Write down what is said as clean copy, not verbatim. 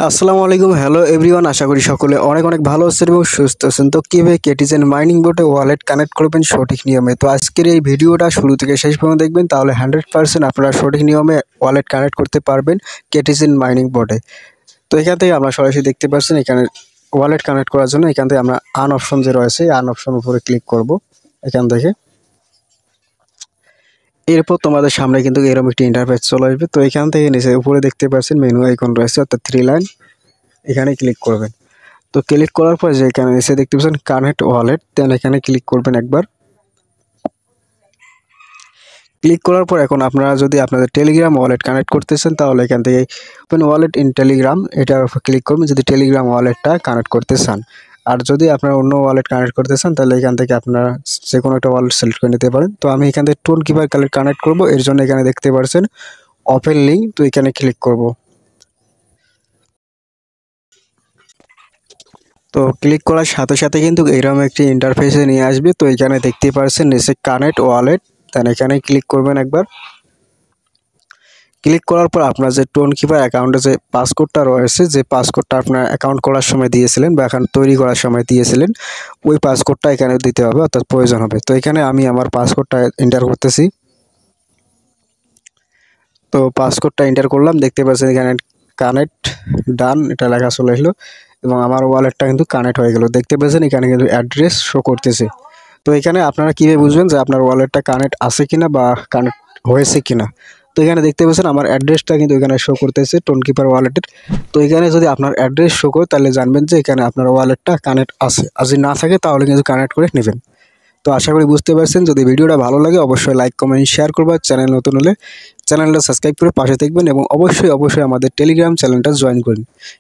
আসসালামু আলাইকুম, hello everyone. আশা করি সকলে অনেক অনেক ভালো আছেন এবং সুস্থ আছেন। তো কীভাবে কেটিজেন মাইনিং বোটে ওয়ালেট কানেক্ট করবেন সঠিক নিয়মে, তো আজকের এই ভিডিওটা শুরু থেকে শেষ পর্যন্ত দেখবেন, তাহলে 100% আপনারা সঠিক নিয়মে ওয়ালেট কানেক্ট করতে পারবেন কেটিজেন মাইনিং বোটে। তো এখান থেকে আমরা সরাসরি দেখতে পাচ্ছেন, এখানে ওয়ালেট কানেক্ট করার জন্য এখান থেকে আমরা আন অপশন যে রয়েছে আন অপশন উপরে ক্লিক করব। এখান থেকে এরপর তোমাদের সামনে কিন্তু এরকম একটি ইন্টারফেস চলে আসবে। তো এখান থেকে নিচে উপরে দেখতে পাচ্ছেন মেনু আইকন রয়েছে, অর্থাৎ 3 লাইন, এখানে ক্লিক করবেন। তো ক্লিক করার পর যে এখানে এসে দেখতে পাচ্ছেন কানেক্ট ওয়ালেট, দেন এখানে ক্লিক করবেন একবার। ক্লিক করার পর এখন আপনারা যদি আপনাদের টেলিগ্রাম ওয়ালেট কানেক্ট করতেছেন, তাহলে এখান থেকে ওপেন ওয়ালেট ইন টেলিগ্রাম এটার উপর ক্লিক করবেন যদি টেলিগ্রাম ওয়ালেটটা কানেক্ট করতে চান। আর যদি আপনারা অন্য ওয়ালেট কানেক্ট করতে চান, তাহলে এখান থেকে আপনারা যে কোনো একটা ওয়ালেট সিলেক্ট করে নিতে পারেন। তো আমি এখান থেকে টোন কিভাবে কানেক্ট করব, এর জন্য এখানে দেখতে পাচ্ছেন ওপেন লিঙ্ক, তো এখানে ক্লিক করব। তো ক্লিক করার সাথে সাথে কিন্তু এরকম একটি ইন্টারফেসে নিয়ে আসবে। তো এখানে দেখতে পাচ্ছেন নিচে কানেক্ট ওয়ালেট, দেন এখানে ক্লিক করবেন একবার। ক্লিক করার পর আপনার যে টোন কিপার অ্যাকাউন্টে যে পাসকোডটা রয়েছে, যে পাসকোডটা আপনার অ্যাকাউন্ট করার সময় দিয়েছিলেন বা অ্যাকাউন্ট তৈরি করার সময় দিয়েছিলেন, ওই পাসকোডটা এখানে দিতে হবে, অর্থাৎ প্রয়োজন হবে। তো এখানে আমি আমার পাসকোডটা এন্টার করতেছি। তো পাসকোডটা এন্টার করলাম, দেখতে পাচ্ছেন এখানে কানেক্ট ডান এটা লেখা চলে আসলো এবং আমার ওয়ালেটটা কিন্তু কানেক্ট হয়ে গেল। দেখতে পাচ্ছেন এখানে কিন্তু অ্যাড্রেস শো করতেছে। তো এখানে আপনারা কীভাবে বুঝবেন যে আপনার ওয়ালেটটা কানেক্ট আছে কিনা বা কানেক্ট হয়েছে কিনা, তো এখানে দেখতে পাচ্ছেন আমার অ্যাড্রেসটা কিন্তু এখানে শো করতেছে টোন কিপার ওয়ালেটের। তো এখানে যদি আপনার অ্যাড্রেস শো করে, তাহলে জানবেন যে এখানে আপনার ওয়ালেটটা কানেক্ট আছে, আর যদি না থাকে তাহলে কিন্তু কানেক্ট করে নেবেন। তো আশা করি বুঝতে পারছেন। যদি ভিডিওটা ভালো লাগে অবশ্যই লাইক কমেন্ট শেয়ার করবেন, চ্যানেল নতুন হলে চ্যানেলটা সাবস্ক্রাইব করে পাশে থাকবেন এবং অবশ্যই আমাদের টেলিগ্রাম চ্যানেলটা জয়েন করুন।